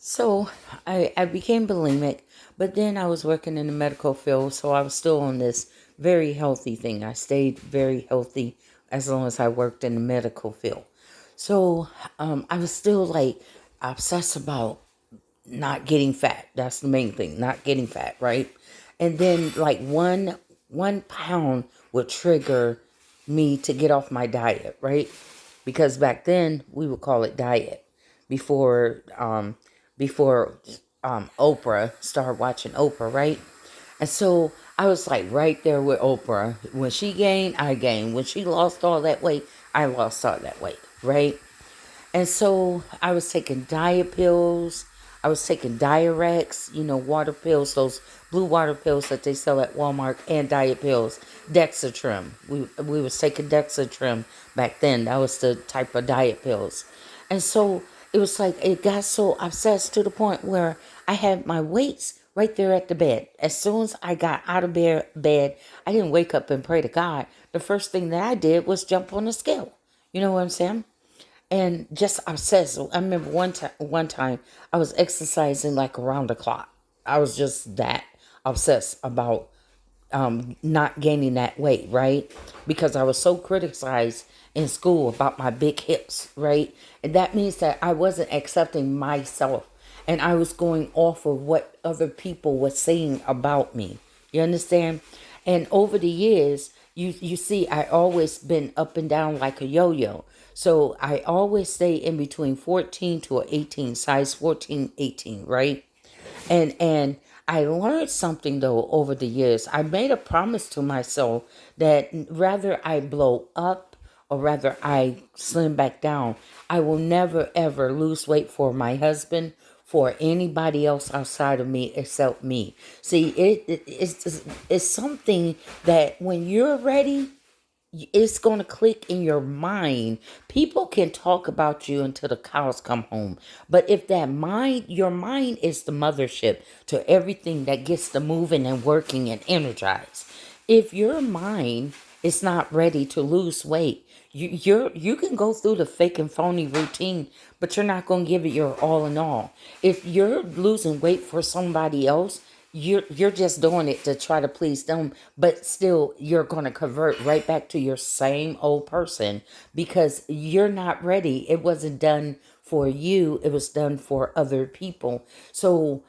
So I became bulimic, but then I was working in the medical field, so I was still on this very healthy thing. I stayed very healthy as long as I worked in the medical field. So I was still like obsessed about not getting fat. That's the main thing, not getting fat, right? And then like one pound would trigger me to get off my diet, right? Because back then we would call it diet before Oprah started watching Oprah, right? And so I was like right there with Oprah. When she gained, I gained. When she lost all that weight, I lost all that weight, right? And so I was taking diet pills. I was taking Diurex, water pills, those blue water pills that they sell at Walmart, and diet pills. Dexatrim. We was taking Dexatrim back then. That was the type of diet pills. And so it was like it got so obsessed to the point where I had my weights right there at the bed. As soon as I got out of bed, I didn't wake up and pray to God. The first thing that I did was jump on the scale. You know what I'm saying? And just obsessed. I remember one time I was exercising like around the clock. I was just that obsessed about not gaining that weight, right? Because I was so criticized in school about my big hips, right? And that means that I wasn't accepting myself, and I was going off of what other people were saying about me. You understand? And over the years, you see, I always been up and down like a yo-yo. So I always stay in between 14 to 18, size 14, 18, right? And I learned something though over the years. I made a promise to myself that rather I blow up or rather I slim back down, I will never ever lose weight for my husband, for anybody else outside of me except me. See, it's something that when you're ready, it's going to click in your mind. People can talk about you until the cows come home. But if your mind is the mothership to everything that gets the moving and working and energized. If your mind is not ready to lose weight, you can go through the fake and phony routine, but you're not going to give it your all in all. If you're losing weight for somebody else, you're just doing it to try to please them, but still you're going to convert right back to your same old person because you're not ready. It wasn't done for you, it was done for other people. So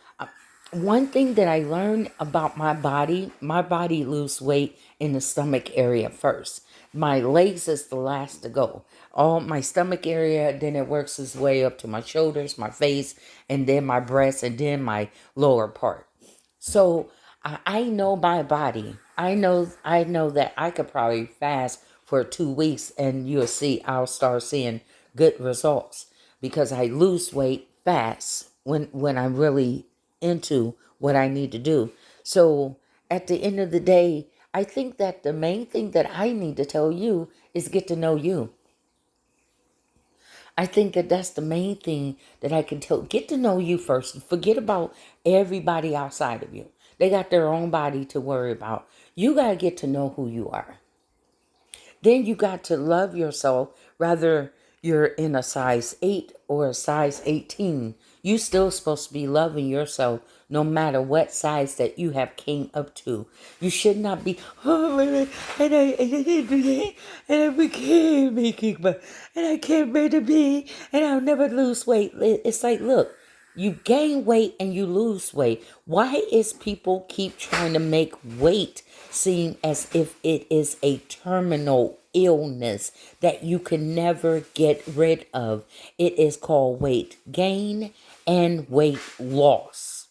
one thing that I learned about my body lose weight in the stomach area first. My legs is the last to go. All my stomach area, then it works its way up to my shoulders, my face, and then my breast, and then my lower part. So I know my body. I know that I could probably fast for 2 weeks and you'll see I'll start seeing good results because I lose weight fast when I'm really into what I need to do. So at the end of the day, I think that the main thing that I need to tell you is get to know you. I think that that's the main thing that I can tell. Get to know you first. Forget about everybody outside of you. They got their own body to worry about. You got to get to know who you are. Then you got to love yourself, whether you're in a size 8 or a size 18. You still supposed to be loving yourself no matter what size that you have came up to. You should not be, oh, and I didn't do that, and I became making, but, and I can't bear to be, and I'll never lose weight. It's like, look, you gain weight and you lose weight. Why is people keep trying to make weight seem as if it is a terminal illness that you can never get rid of? It is called weight gain and weight loss.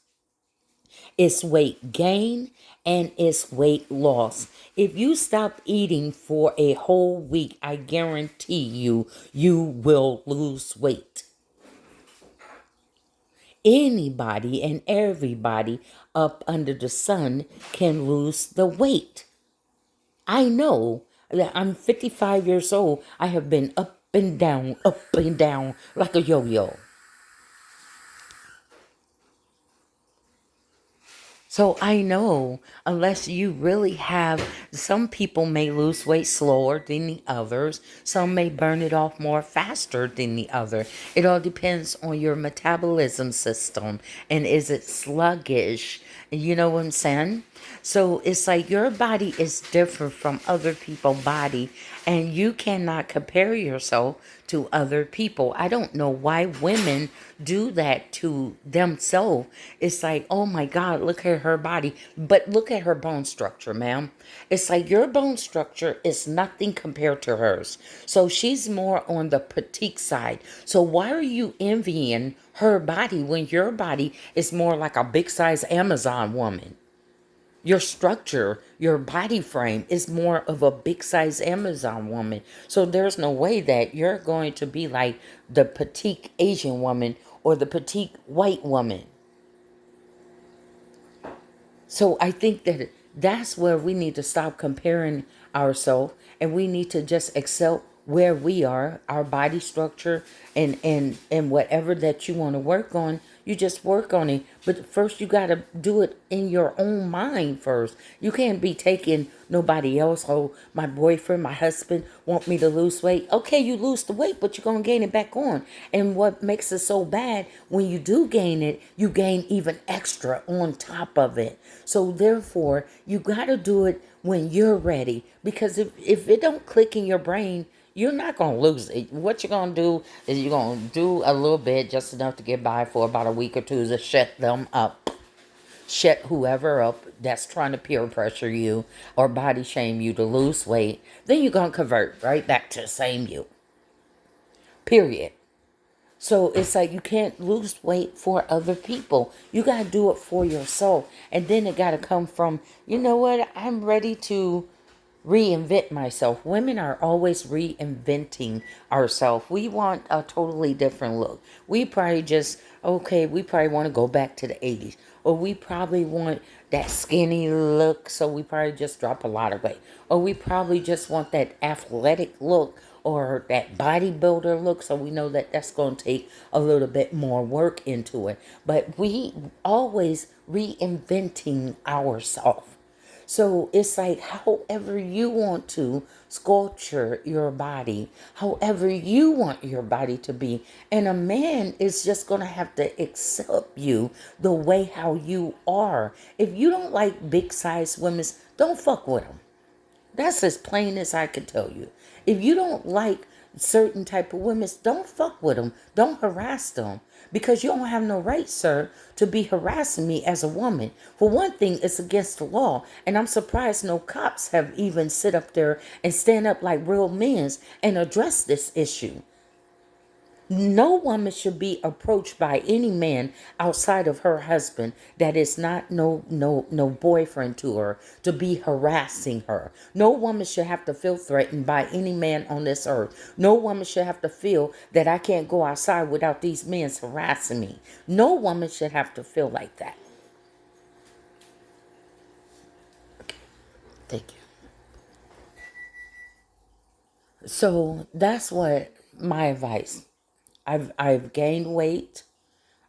It's weight gain and it's weight loss. If you stop eating for a whole week, I guarantee you will lose weight. Anybody and everybody up under the sun can lose the weight. I know that I'm 55 years old. I have been up and down like a yo-yo. So I know unless you really have, some people may lose weight slower than the others. Some may burn it off more faster than the other. It all depends on your metabolism system and is it sluggish? You know what I'm saying? So it's like your body is different from other people's body and you cannot compare yourself to other people. I don't know why women do that to themselves. It's like, oh my God, look at her body. But look at her bone structure, ma'am. It's like your bone structure is nothing compared to hers. So she's more on the petite side. So why are you envying her body when your body is more like a big size Amazon woman? Your structure, your body frame is more of a big size Amazon woman. So there's no way that you're going to be like the petite Asian woman or the petite white woman. So I think that that's where we need to stop comparing ourselves and we need to just accept where we are, our body structure and whatever that you want to work on, you just work on it. But first you got to do it in your own mind first. You can't be taking nobody else. Oh, my boyfriend, my husband want me to lose weight. Okay, you lose the weight, but you're going to gain it back on. And what makes it so bad, when you do gain it, you gain even extra on top of it. So therefore, you got to do it when you're ready. Because if it don't click in your brain, you're not going to lose it. What you're going to do is you're going to do a little bit, just enough to get by for about a week or two to shut them up. Shut whoever up that's trying to peer pressure you or body shame you to lose weight. Then you're going to convert right back to the same you. Period. So it's like you can't lose weight for other people. You got to do it for yourself. And then it got to come from, you know what, I'm ready to reinvent myself. Women are always reinventing ourselves. We want a totally different look. We probably just, okay, we probably want to go back to the 80s. Or we probably want that skinny look, so we probably just drop a lot of weight. Or we probably just want that athletic look or that bodybuilder look, so we know that that's going to take a little bit more work into it. But we always reinventing ourselves. So it's like however you want to sculpture your body, however you want your body to be. And a man is just going to have to accept you the way how you are. If you don't like big size women, don't fuck with them. That's as plain as I could tell you. If you don't like certain type of women, don't fuck with them. Don't harass them. Because you don't have no right, sir, to be harassing me as a woman. For one thing, it's against the law. And I'm surprised no cops have even sit up there and stand up like real men and address this issue. No woman should be approached by any man outside of her husband that is not no boyfriend to her to be harassing her. No woman should have to feel threatened by any man on this earth. No woman should have to feel that I can't go outside without these men harassing me. No woman should have to feel like that. Okay, thank you. So that's what my advice. I've gained weight.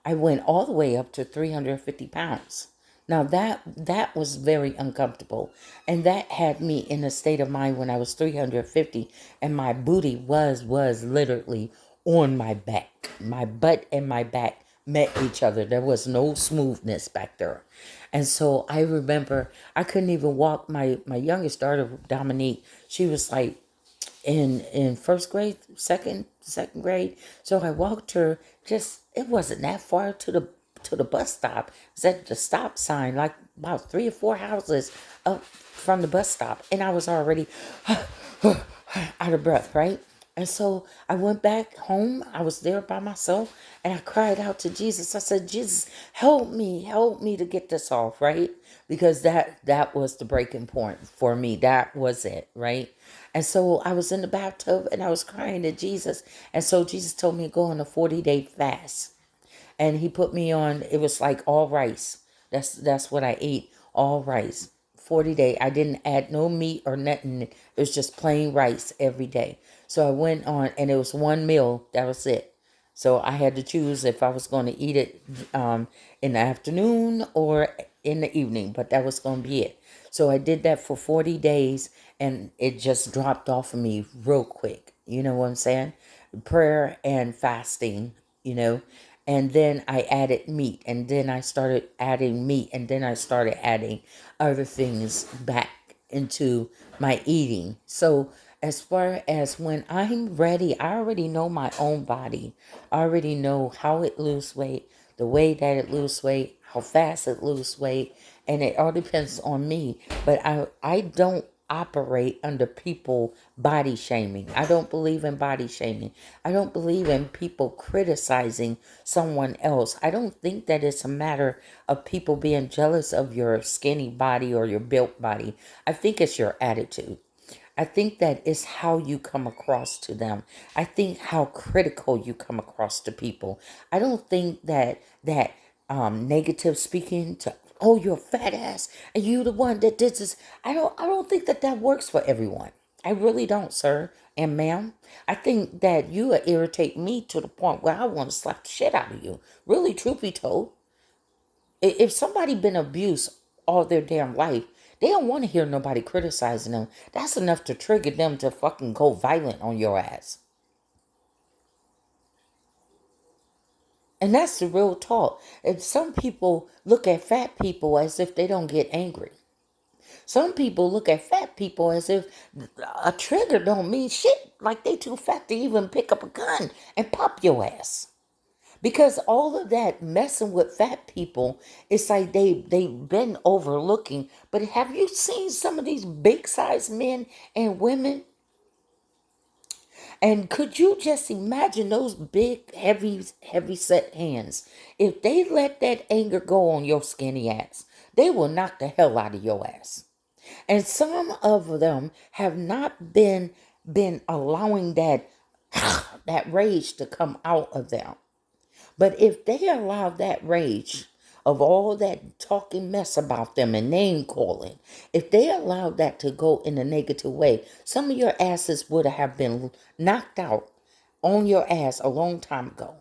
I went all the way up to 350 pounds. Now that was very uncomfortable. And that had me in a state of mind when I was 350 and my booty was literally on my back. My butt and my back met each other. There was no smoothness back there. And so I remember I couldn't even walk my youngest daughter, Dominique. She was like in first grade, second grade. So I walked her, just it wasn't that far to the bus stop. It was at the stop sign, like about 3 or 4 houses up from the bus stop. And I was already out of breath, right? And so I went back home. I was there by myself and I cried out to Jesus. I said, Jesus, help me to get this off, right? Because that was the breaking point for me. That was it, right? And so I was in the bathtub and I was crying to Jesus. And so Jesus told me to go on a 40-day fast. And he put me on, it was like all rice. That's what I ate, all rice. 40-day. I didn't add no meat or nothing. It was just plain rice every day. So I went on and it was one meal. That was it. So I had to choose if I was going to eat it in the afternoon or in the evening, but that was going to be it. So I did that for 40 days and it just dropped off of me real quick. You know what I'm saying? Prayer and fasting, you know. And then I added meat, and then I started adding meat, and then I started adding other things back into my eating. So as far as when I'm ready, I already know my own body. I already know how it lose weight, the way that it lose weight, how fast it lose weight, and it all depends on me. But I don't operate under people body shaming. I don't believe in body shaming. I don't believe in people criticizing someone else. I don't think that it's a matter of people being jealous of your skinny body or your built body. I think it's your attitude. I think that is how you come across to them. I think how critical you come across to people. I don't think that negative speaking to, oh, you're a fat ass and you the one that did this. I don't think that that works for everyone. I really don't, sir and ma'am. I think that you irritate me to the point where I want to slap the shit out of you. Really, truth be told, if somebody been abused all their damn life, they don't want to hear nobody criticizing them. That's enough to trigger them to fucking go violent on your ass. And that's the real talk. And some people look at fat people as if they don't get angry. Some people look at fat people as if a trigger don't mean shit. Like they too fat to even pick up a gun and pop your ass. Because all of that messing with fat people, it's like they've been overlooking. But have you seen some of these big sized men and women? And could you just imagine those big, heavy set hands? If they let that anger go on your skinny ass, they will knock the hell out of your ass. And some of them have not been allowing that that rage to come out of them. But if they allow that rage of all that talking mess about them and name calling, if they allowed that to go in a negative way, some of your asses would have been knocked out on your ass a long time ago.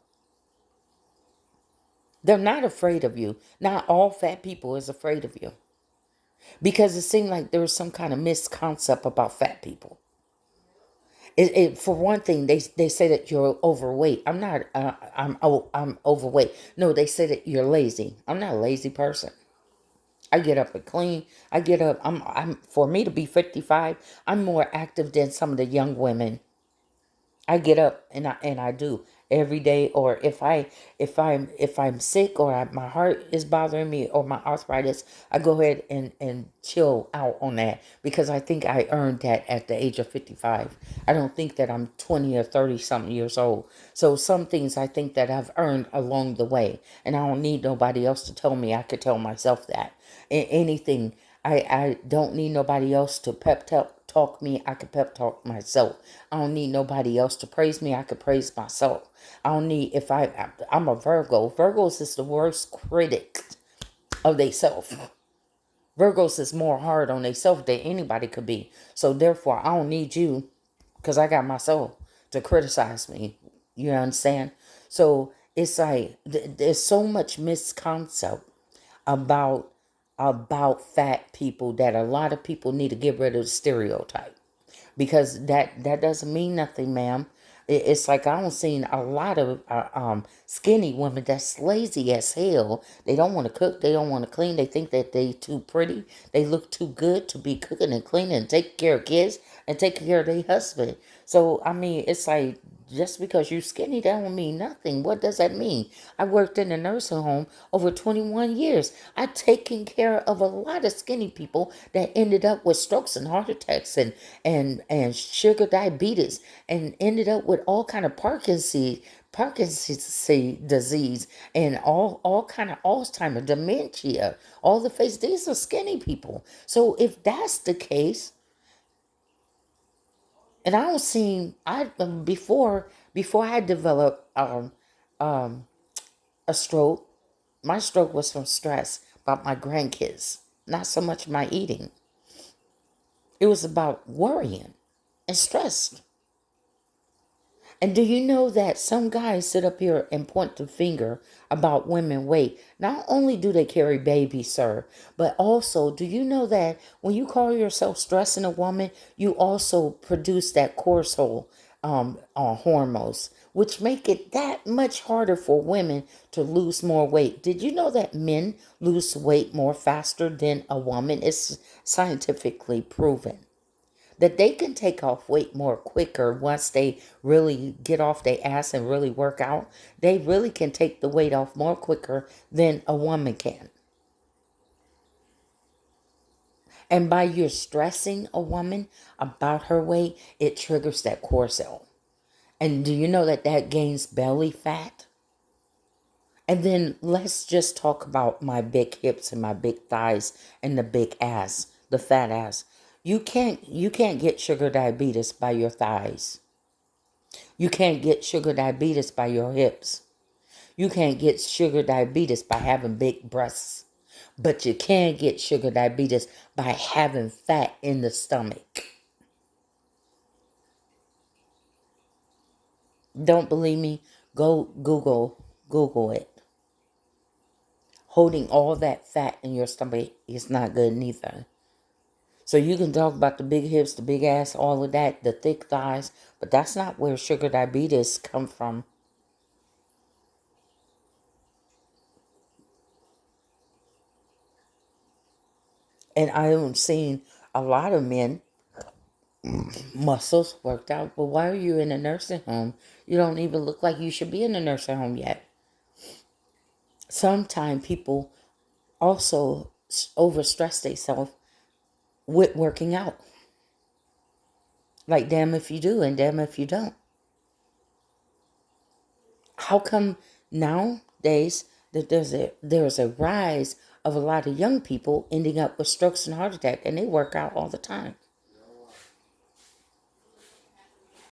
They're not afraid of you. Not all fat people is afraid of you. Because it seemed like there was some kind of misconcept about fat people. For one thing, they say that you're overweight. I'm not. I'm overweight. No, they say that you're lazy. I'm not a lazy person. I get up and clean. I get up. I'm for me to be 55. I'm more active than some of the young women. I get up and I do every day. Or if I'm sick or my heart is bothering me or my arthritis, I go ahead and chill out on that because I think I earned that at the age of 55. I don't think that I'm 20 or 30 something years old. So some things I think that I've earned along the way, and I don't need nobody else to tell me. I could tell myself that. Anything. I don't need nobody else to talk me. I could pep talk myself. I don't need nobody else to praise me. I could praise myself. I don't need, if I'm a Virgo. Virgos is the worst critic of theyself. Virgos is more hard on theyself than anybody could be. So therefore, I don't need you because I got myself to criticize me. You understand? So it's like there's so much misconcept about fat people that a lot of people need to get rid of the stereotype because that doesn't mean nothing, ma'am. It's like I don't seen a lot of skinny women that's lazy as hell. They don't want to cook. They don't want to clean. They think that they too pretty. They look too good to be cooking and cleaning and taking care of kids and taking care of their husband. So I mean, it's like just because you skinny, that don't mean nothing. What does that mean? I worked in a nursing home over 21 years. I've taken care of a lot of skinny people that ended up with strokes and heart attacks and sugar diabetes and ended up with all kind of Parkinson's disease and all kind of Alzheimer, dementia, all the face. These are skinny people. So if that's the case, and I don't see before I developed a stroke. My stroke was from stress about my grandkids, not so much my eating. It was about worrying and stress. And do you know that some guys sit up here and point the finger about women weight? Not only do they carry babies, sir, but also do you know that when you call yourself stressing a woman, you also produce that cortisol hormones, which make it that much harder for women to lose more weight. Did you know that men lose weight more faster than a woman? It's scientifically proven that they can take off weight more quicker once they really get off their ass and really work out. They really can take the weight off more quicker than a woman can. And by you stressing a woman about her weight, it triggers that cortisol. And do you know that that gains belly fat? And then let's just talk about my big hips and my big thighs and the big ass, the fat ass. You can't get sugar diabetes by your thighs. You can't get sugar diabetes by your hips. You can't get sugar diabetes by having big breasts. But you can get sugar diabetes by having fat in the stomach. Don't believe me? Go Google it. Holding all that fat in your stomach is not good neither. So you can talk about the big hips, the big ass, all of that, the thick thighs, but that's not where sugar diabetes come from. And I am seeing a lot of men muscles worked out. But why are you in a nursing home? You don't even look like you should be in a nursing home yet. Sometimes people also overstress themselves with working out. Like damn if you do and damn if you don't. How come nowadays that there's a rise of a lot of young people ending up with strokes and heart attack and they work out all the time?